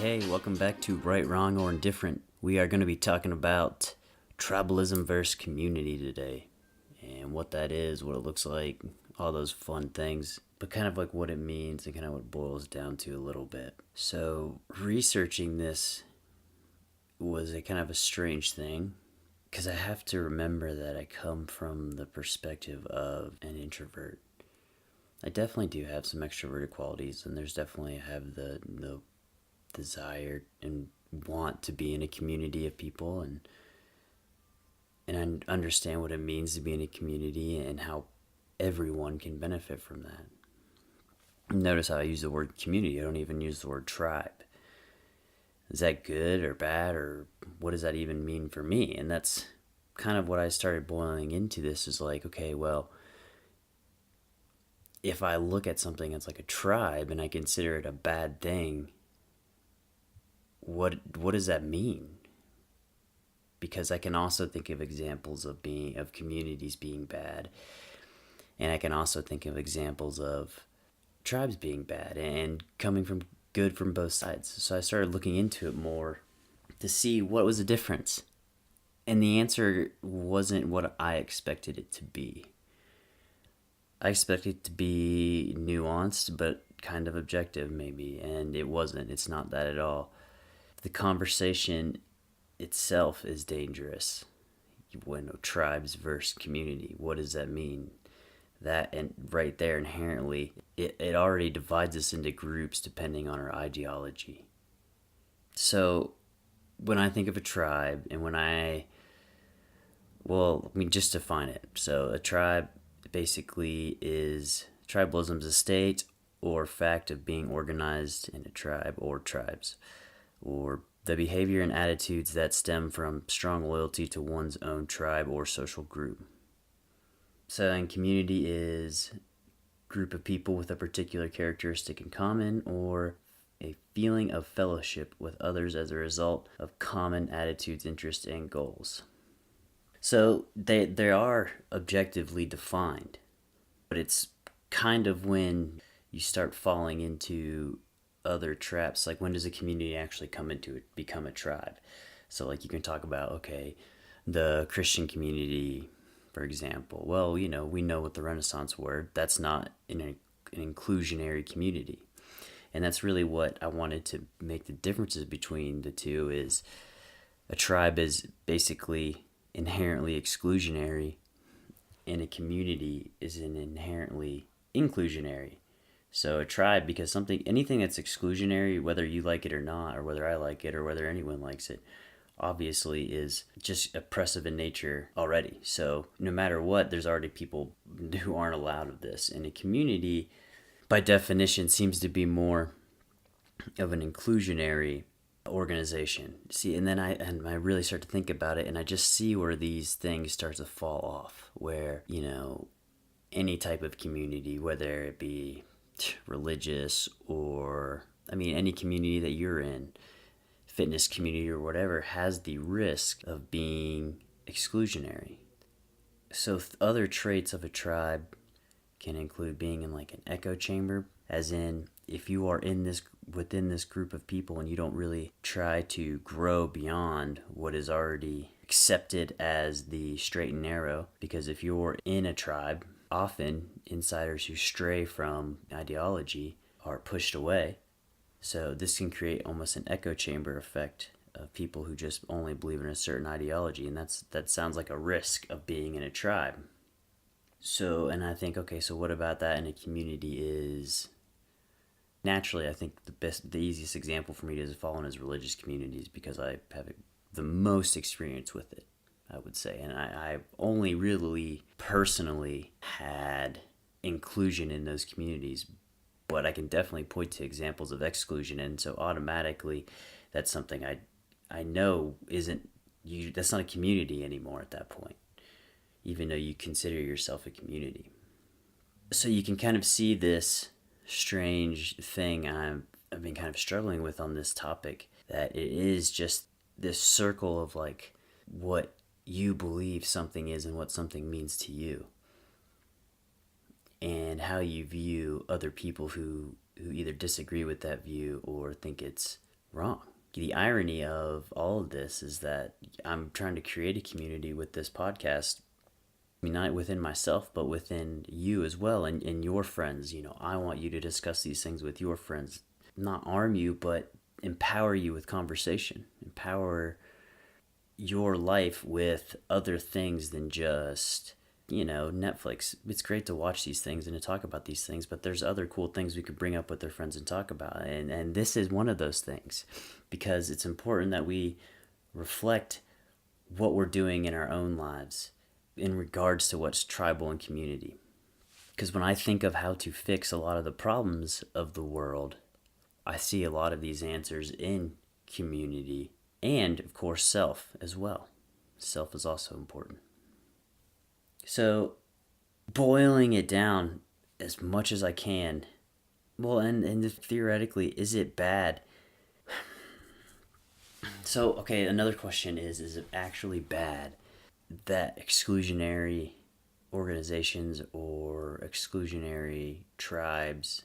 Hey, welcome back to Right, Wrong, or Indifferent. We are going to be talking about tribalism versus community today, and what that is, what it looks like, all those fun things, but kind of like what it means and kind of what it boils down to a little bit. So, researching this was a kind of a strange thing, because I have to remember that I come from the perspective of an introvert. I definitely do have some extroverted qualities, and there's definitely have the desire and want to be in a community of people, and I understand what it means to be in a community and how everyone can benefit from that. Notice how I use the word community. I don't even use the word tribe. Is that good or bad, or what does that even mean for me? And that's kind of what I started boiling into this, is like, okay, well, if I look at something that's like a tribe and I consider it a bad thing, what does that mean? Because I can also think of examples of communities being bad, and I can also think of examples of tribes being bad and coming from good from both sides. So I started looking into it more to see what was the difference, and the answer wasn't what I expected it to be. I expected it to be nuanced but kind of objective, maybe, and it wasn't. It's not that at all. The conversation itself is dangerous. When tribes versus community, what does that mean? That, and right there inherently, it already divides us into groups depending on our ideology. So when I think of a tribe, and just define it. So a tribe basically is, tribalism is a state or fact of being organized in a tribe or tribes, or the behavior and attitudes that stem from strong loyalty to one's own tribe or social group. So, and community is a group of people with a particular characteristic in common, or a feeling of fellowship with others as a result of common attitudes, interests, and goals. So they are objectively defined, but it's kind of when you start falling into other traps, like when does a community actually become a tribe? So like you can talk about, okay, the Christian community, for example. Well, we know what the Renaissance were. That's not an inclusionary community. And that's really what I wanted to make the differences between the two, is a tribe is basically inherently exclusionary, and a community is an inherently inclusionary. So a tribe, because anything that's exclusionary, whether you like it or not, or whether I like it, or whether anyone likes it, obviously is just oppressive in nature already. So no matter what, there's already people who aren't allowed of this. And a community, by definition, seems to be more of an inclusionary organization. See, and then I really start to think about it, and I just see where these things start to fall off, where, any type of community, whether it be religious, or any community that you're in, fitness community or whatever, has the risk of being exclusionary. So other traits of a tribe can include being in like an echo chamber, as in, if you are within this group of people and you don't really try to grow beyond what is already accepted as the straight and narrow. Because if you're in a tribe, often insiders who stray from ideology are pushed away. So this can create almost an echo chamber effect of people who just only believe in a certain ideology, and that sounds like a risk of being in a tribe. So, and I think, okay, so what about that in a community is, naturally, I think the easiest example for me to fall in is religious communities, because I have the most experience with it, I would say. And I only really personally had inclusion in those communities, but I can definitely point to examples of exclusion. And so automatically that's something I know that's not a community anymore at that point, even though you consider yourself a community. So you can kind of see this strange thing I've been kind of struggling with on this topic, that it is just this circle of like what you believe something is and what something means to you, and how you view other people who either disagree with that view or think it's wrong. The irony of all of this is that I'm trying to create a community with this podcast, not within myself, but within you as well, and your friends. I want you to discuss these things with your friends, not arm you, but empower you with conversation, empower your life with other things than just Netflix. It's great to watch these things and to talk about these things, but there's other cool things we could bring up with their friends and talk about. And this is one of those things, because it's important that we reflect what we're doing in our own lives in regards to what's tribal and community. Because when I think of how to fix a lot of the problems of the world, I see a lot of these answers in community and, of course, self as well. Self is also important. So, boiling it down as much as I can, well, and theoretically, is it bad? So, okay, another question is it actually bad that exclusionary organizations or exclusionary tribes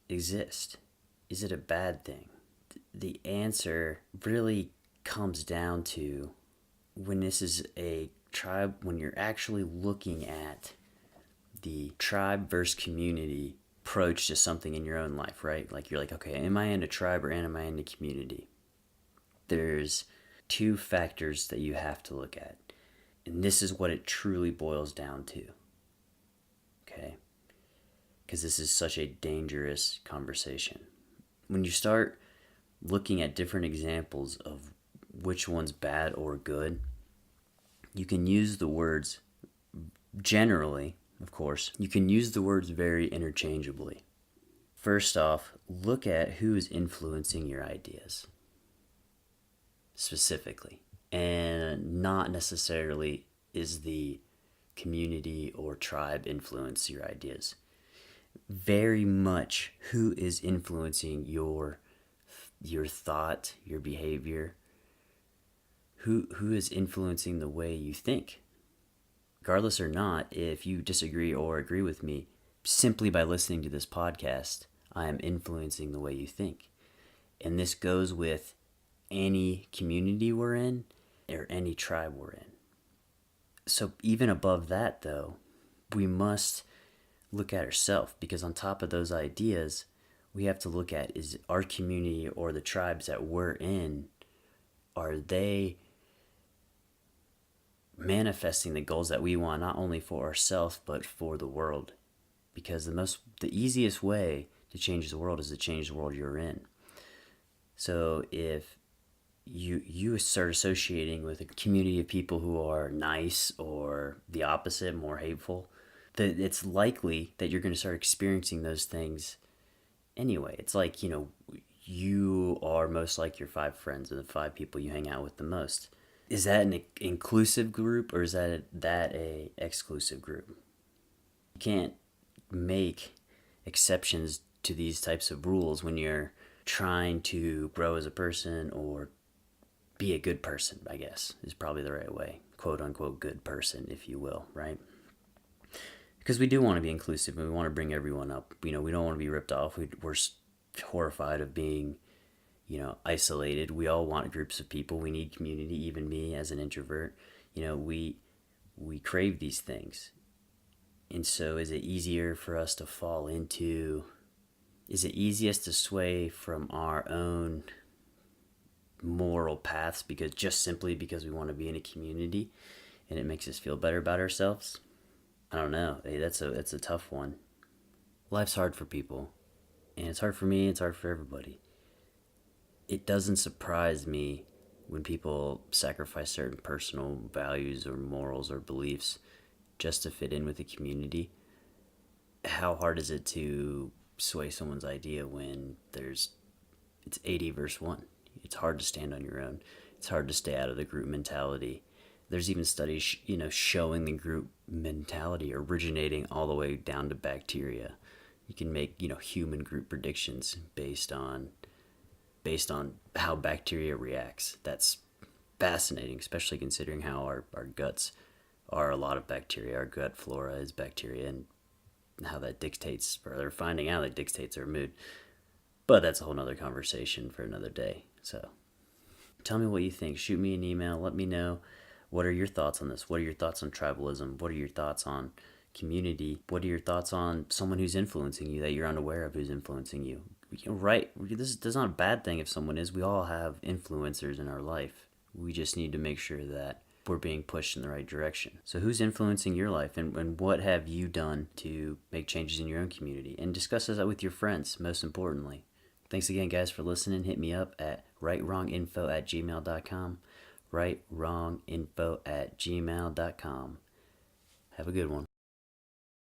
exist? Is it a bad thing? The answer really comes down to when this is a tribe, when you're actually looking at the tribe versus community approach to something in your own life, right? Like you're like, okay, am I in a tribe or am I in a community? There's two factors that you have to look at. And this is what it truly boils down to. Okay? Because this is such a dangerous conversation. When you start looking at different examples of which one's bad or good, you can use the words generally, of course, you can use the words very interchangeably. First off, look at who is influencing your ideas specifically, and not necessarily is the community or tribe influence your ideas. Very much who is influencing your thought, your behavior, who is influencing the way you think. Regardless or not, if you disagree or agree with me, simply by listening to this podcast, I am influencing the way you think. And this goes with any community we're in or any tribe we're in. So even above that, though, we must look at ourselves, because on top of those ideas, we have to look at, is our community or the tribes that we're in, are they manifesting the goals that we want, not only for ourselves but for the world? Because the easiest way to change the world is to change the world you're in. So if you start associating with a community of people who are nice or the opposite, more hateful, that it's likely that you're going to start experiencing those things anyway. It's like, you are most like your 5 friends or the 5 people you hang out with the most. Is that an inclusive group or is that a exclusive group? You can't make exceptions to these types of rules when you're trying to grow as a person or be a good person, I guess, is probably the right way. Quote unquote good person, if you will, right? Because we do want to be inclusive and we want to bring everyone up. We don't want to be ripped off. We're horrified of being, isolated. We all want groups of people. We need community. Even me as an introvert, we crave these things. And so is it easier for us to fall into, is it easiest to sway from our own moral paths simply because we want to be in a community and it makes us feel better about ourselves? I don't know. Hey, that's a tough one. Life's hard for people, and it's hard for me, it's hard for everybody. It doesn't surprise me when people sacrifice certain personal values or morals or beliefs just to fit in with the community. How hard is it to sway someone's idea when it's 80 versus 1? It's hard to stand on your own. It's hard to stay out of the group mentality. There's even studies, showing the group mentality originating all the way down to bacteria. You can make, human group predictions based on how bacteria reacts. That's fascinating, especially considering how our guts are a lot of bacteria. Our gut flora is bacteria, and how that dictates, or they're finding out that dictates our mood. But that's a whole nother conversation for another day. So tell me what you think. Shoot me an email. Let me know, what are your thoughts on this? What are your thoughts on tribalism? What are your thoughts on community? What are your thoughts on someone who's influencing you that you're unaware of who's influencing you? Right. This is not a bad thing if someone is. We all have influencers in our life. We just need to make sure that we're being pushed in the right direction. So who's influencing your life, and what have you done to make changes in your own community? And discuss that with your friends, most importantly. Thanks again, guys, for listening. Hit me up at rightwronginfo@gmail.com. Rightwronginfo@gmail.com. Have a good one.